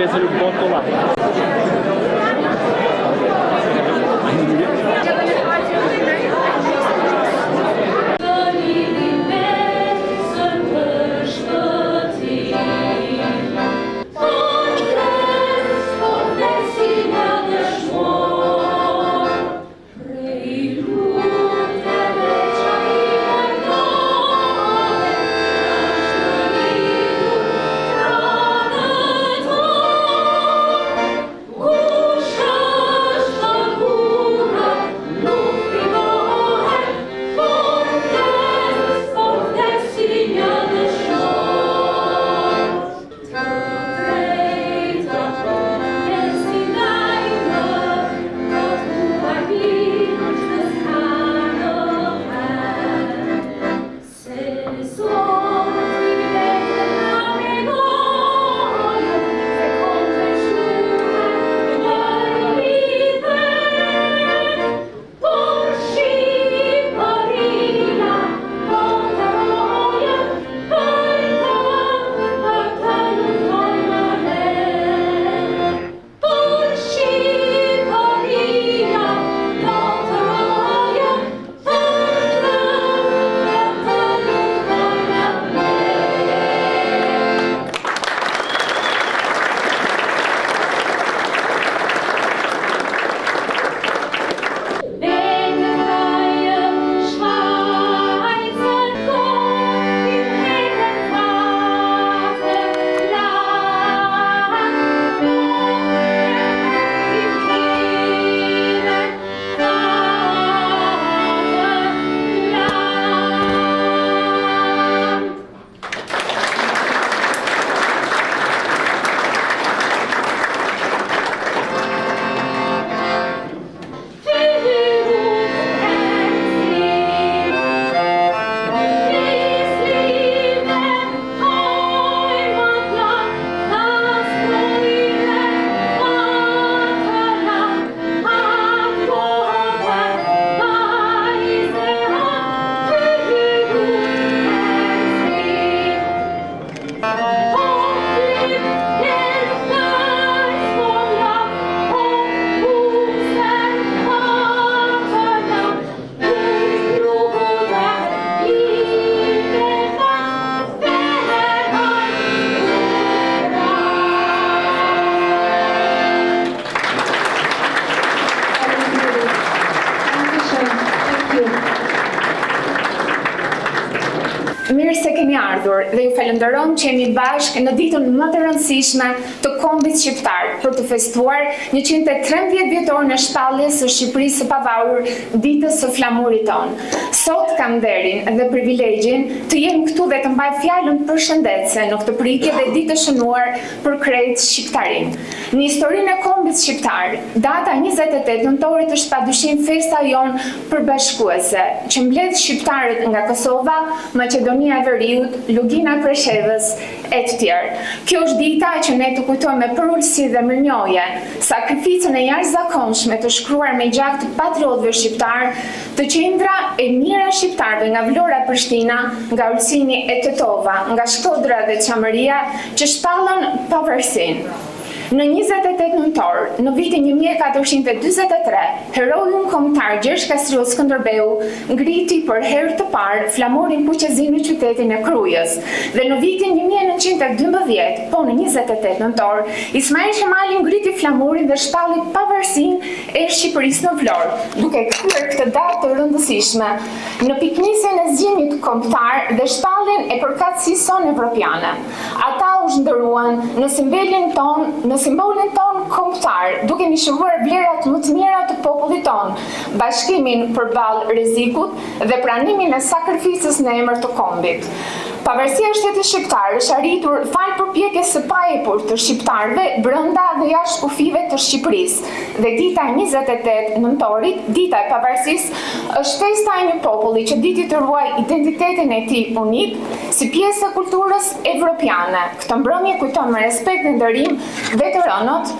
essere un po' tolata. Mirë se keni ardhur dhe ju falenderojmë që jemi bashkë në ditën më të rëndësishme të kombit shqiptar për të festuar 113 vjetor në shpalljes së Shqipërisë së pavarur, ditës së flamurit tonë. Sot kam nderin dhe privilegjin të jem këtu dhe të mbaj fjalën përshëndetse në këtë pritje dhe ditë të shënuar për krejt shqiptarin. Në historinë e kombit shqiptar, data 28 nëntorit është padyshim festa jonë përbashkuese, që mbledh shqiptarët nga Kosova, Maqedonia e Veriut, Lugina e Preshevës e të tjerë. Kjo është dita që ne të kujtojmë me përullësi dhe mirënjohje sakrificën e jashtëzakonshme të shkruar me gjak të patriotëve shqiptar, të qendra e mira shqiptarëve nga Vlora e Prishtina, nga Ulcini e Tetova, nga Shkodra dhe Çamëria, që shpallën pavarësinë. Në 28 nëntor, në vitin 1443, heroi kombëtar Gjergj Kastriot Skënderbeu ngriti për herë të parë flamurin fuqezin në qytetin e Krujës. Dhe në vitin 1912, po në 28 nëntor, Ismail Qemali ngriti flamurin dhe shpalli pavarësinë e Shqipërisë në Vlorë, duke kthyer këtë datë të rëndësishme në piknisjen e zgjimit kombëtar dhe shpalljen e përkatësisë sonë evropiane. Ata u zhndëruan në simbolin ton kombëtar, duke mishëruar vlerat më të mira të popullit ton, bashkimin përballë rrezikut dhe pranimin e sakrificës në emër të kombit. Pavarësia e shtetit shqiptar është arritur fal përpjekjes së paepur të shqiptarëve brenda dhe jashtë kufive të Shqipërisë. Dhe dita 28 nëntorit, dita e pavarësisë, është festa e një populli që diti të ruaj identitetin e tij unik si pjesë e kulturës evropiane. Këtë mbrëmje kujton me respekt dhe nderim veteranët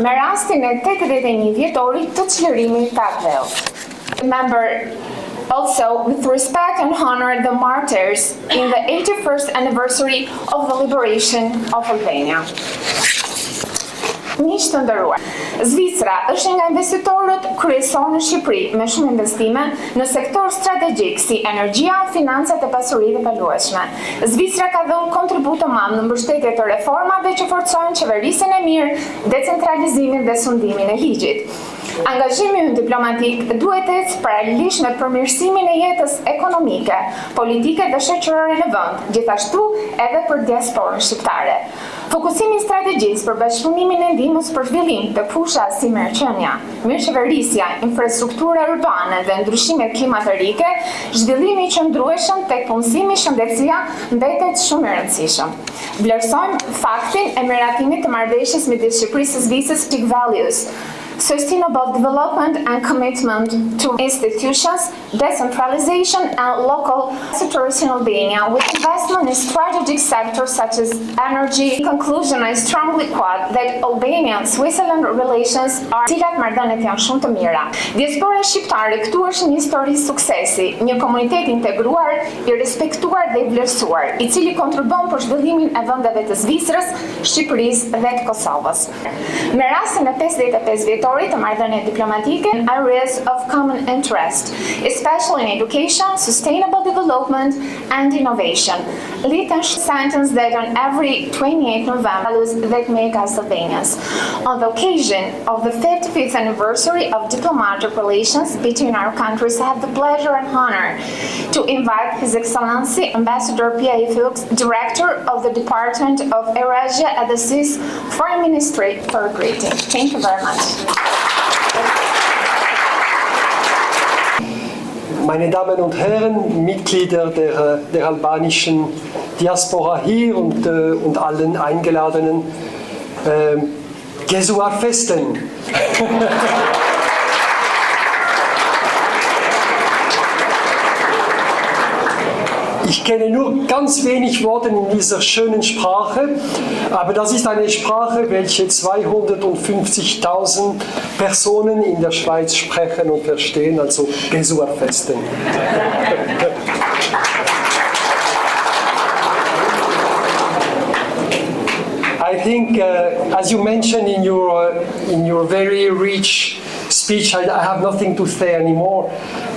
me rastin e 81 vjetorit të çlirimit të Akveu. Remember also with respect and honor the martyrs in the 81st anniversary of the liberation of Albania. Miq të nderuar, Zvicra është nga investitorët kryesorë në Shqipëri me shumë investime në sektor strategjik si energjia, financat e pasuritë e paluajtshme. Zvicra ka dhënë kontribut të madh në mbështetje të reformave që forcojnë qeverisjen e mirë, decentralizimin dhe sundimin e ligjit. Angazhimi ynë diplomatik duhet të ecë paralelisht me përmirësimin e jetës ekonomike, politike dhe shoqërore në vend, gjithashtu edhe për diasporën shqiptare. Fokusimi i strategjisë për bashkëpunimin e ndihmës për zhvillim të fusha si mirëqenia, mirëqeverisja, infrastruktura urbane dhe ndryshimet klimatike, zhvillimi i qëndrueshëm tek punësimi, shëndetësia mbetet shumë i rëndësishëm. Vlerësojmë faktin e miratimit të marrëveshjes midis Shqipërisë së Zvicrës Big Values, sustainable development and commitment to institutions, decentralization and local sectors in Albania, with investment in strategic sectors such as energy. In conclusion, I strongly quote that Albania-Switzerland relations are cilat marrëdhëniet janë shumë të mira. Diaspora shqiptare këtu është një histori suksesi, një komunitet integruar, i respektuar dhe i vlerësuar, i cili kontribon për zhvillimin e vendeve të Zvicrës, Shqipërisë dhe të Kosovës. Me rastin e 55 vjetor të marrëdhënie diplomatike in areas of common interest, especially in education, sustainable development and innovation. Litton sentence that on every 28 November that make us Albanians. On the occasion of the 55th anniversary of diplomatic relations between our countries, I have the pleasure and honor to invite His Excellency Ambassador P.A. Fuchs, Director of the Department of Eurasia at the Swiss Foreign Ministry, for a greeting. Thank you very much. Meine Damen und Herren, Mitglieder der albanischen Diaspora hier und allen Eingeladenen, Gëzuar festen! Ich kenne nur ganz wenig Worte in dieser schönen Sprache, aber das ist eine Sprache, welche 250.000 Personen in der Schweiz sprechen und verstehen, also Gëzuar festen. I think, as you mentioned in your very rich speech, I have nothing to say anymore.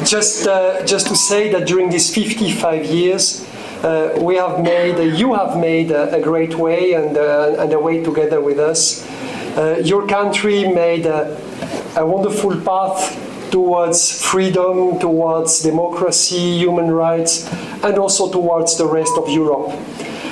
Just to say that during these 55 years, you have made a great way and a way together with us. Your country made a wonderful path towards freedom, towards democracy, human rights, and also towards the rest of Europe.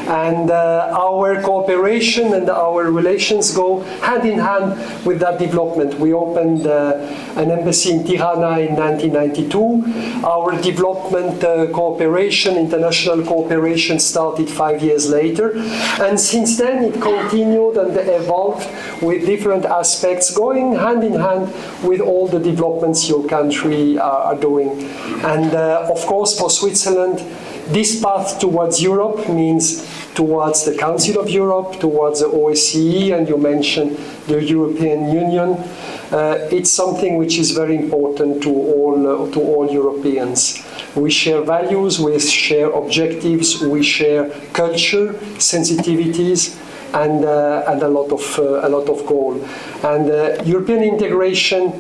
And our cooperation and our relations go hand in hand with that development. We opened an embassy in Tirana in 1992. Our development cooperation, international cooperation, started 5 years later. And since then it continued and evolved with different aspects, going hand in hand with all the developments your country are doing. And of course for Switzerland, this path towards Europe means towards the Council of Europe, towards the OSCE, and you mentioned the European Union. It's something which is very important to all Europeans. We share values, we share objectives, we share culture, sensitivities, and a lot of goal. And European integration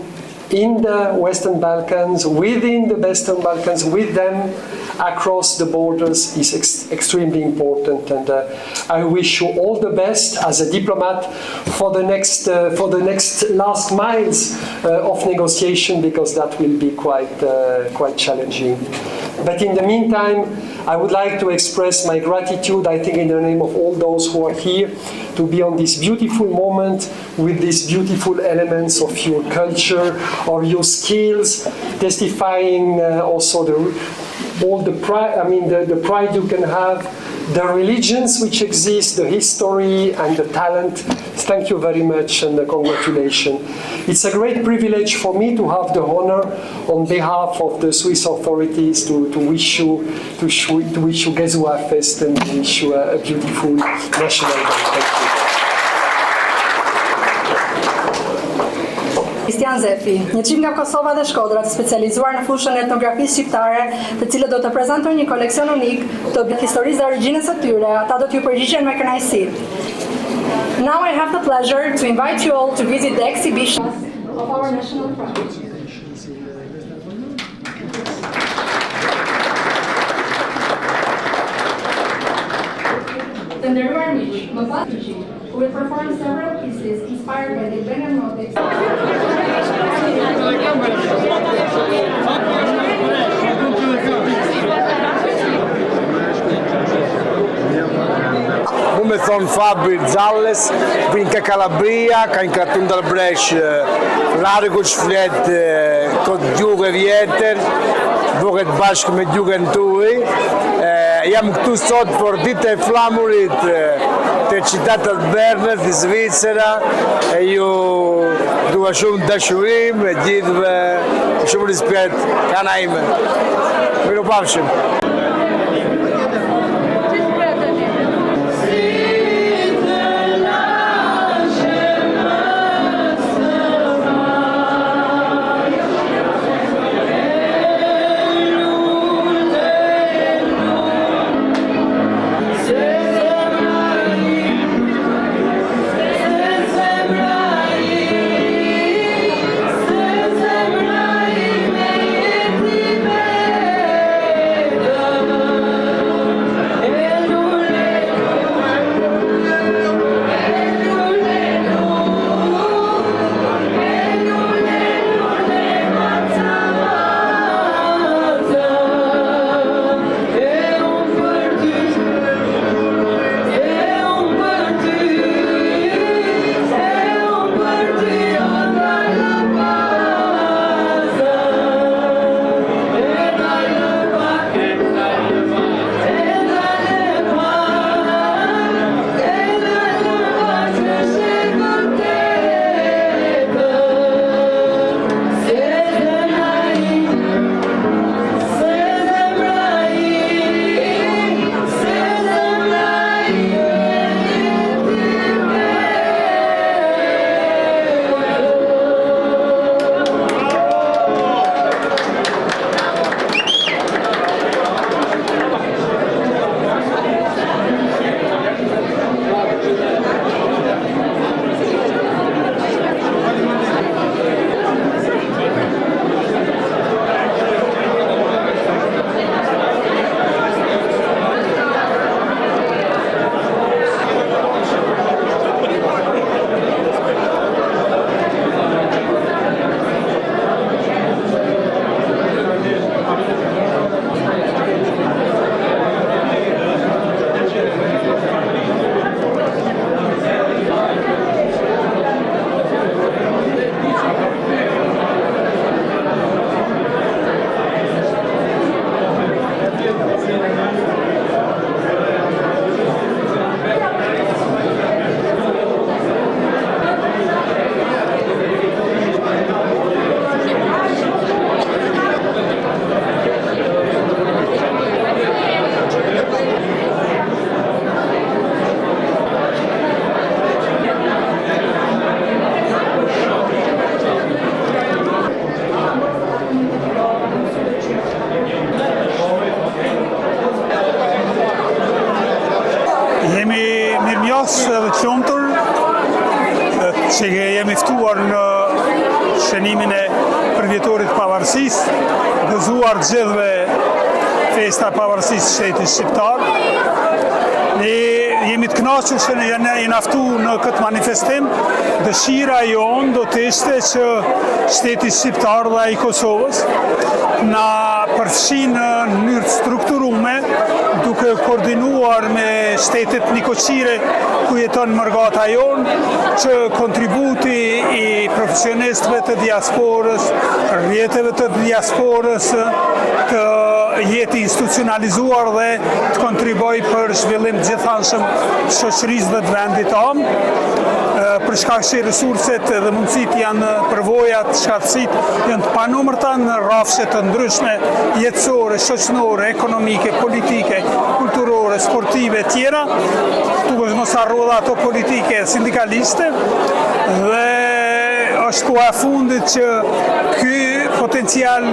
in the Western Balkans, within the Western Balkans, with them, across the borders is extremely important, and I wish you all the best as a diplomat for the next last miles of negotiation, because that will be quite challenging. But in the meantime, I would like to express my gratitude, I think in the name of all those who are here, to be on this beautiful moment with these beautiful elements of your culture, of your skills, testifying also the pride you can have, the religions which exist, the history and the talent. Thank you very much and congratulations. It's a great privilege for me to have the honor on behalf of the Swiss authorities to wish you Gëzuar Fest and to wish you a beautiful national day. Thank you. Kristian Zefi, një çift nga Kosova dhe Shkodra, të specializuar në fushën e etnografisë shqiptare, të cilët do të prezantojnë një koleksion unik të historisë dhe origjinës së tyre. Ata do t'ju përgjigjen me kënaqësi. Now I have the pleasure to invite you all to visit the exhibition of our national pride. The Nderuar Miq, më pas who will perform several pieces inspired by the Bengal motifs. Mu me thonë Fabi Xhalles, vinë ka Kalabria, ka një kratun të bresh, rariku që fletë këtë gjuhë vjetër, bëhet bashkë me gjuhën tuaj. Jam këtu sot për ditë e flamurit të qytetit Bernit, i Zvicera, e ju dua shumë dashurim, e gjithëve shumë rispet, kana ime. Mirupafshim. Dhe të lumtur që jemi ftuar në shënimin e përvjetorit të pavarësisë, gëzuar gjithëve festa e pavarësisë së shtetit shqiptar. Ne jemi të kënaqur që jena ftuar në këtë manifestim. Dëshira jonë do të ishte që shteti shqiptar dhe ai Kosovës na përfshin në mënyrë të strukturuar, duke koordinuar me shtetet Nikoqire ku jeton mërgata jonë, që kontributi i profesionistëve të diasporës, rrjeteve të diasporës të jetë institucionalizuar dhe të kontriboj për zhvillim të gjithanshëm të shoqërisë dhe të vendit tonë. Për shkak që resurset dhe mundësit janë përvojat, shkatësit janë të panumërta në rrafshe të ndryshme jetësore, shoqënore, ekonomike, politike, kulturore, sportive tjera, duke mos harruar ato politike sindikaliste, dhe është koha e fundit që ky potencial,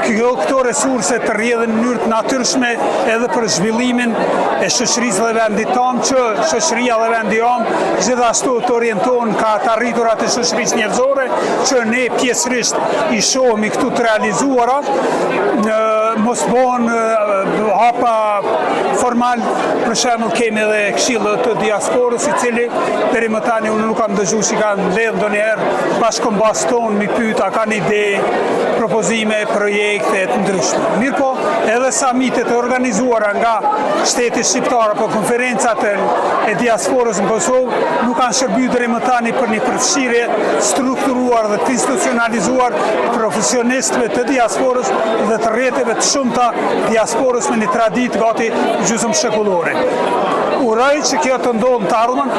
këto resurse të rrjedhin në mënyrë të natyrshme edhe për zhvillimin e shoqërisë dhe vendit tonë, që shoqëria dhe vendi jonë gjithashtu të orientohen ka të arriturat e shoqërisë njerëzore, që ne pjesërisht i shohemi këtu të realizuara, mos bëhen hapa formal, për shembull kemi edhe këshillën të diasporës, i cili deri më tani unë nuk kam dëgjuar si kanë mbledhur ndonjëherë bashkëkombas tonë mi pyet a kanë ide, propozime, projekte të ndryshme. Mirpo, edhe samitet e organizuara nga shteti shqiptar apo konferencat e diasporës në Kosovë nuk kanë shërbyer deri më tani për një përfshirje strukturuar dhe të institucionalizuar profesionistëve të diasporës dhe të rrjeteve të shumta diasporës me një traditë gati gjysmë shekullore. Uroj që kjo të ndodhë në të ardhmen,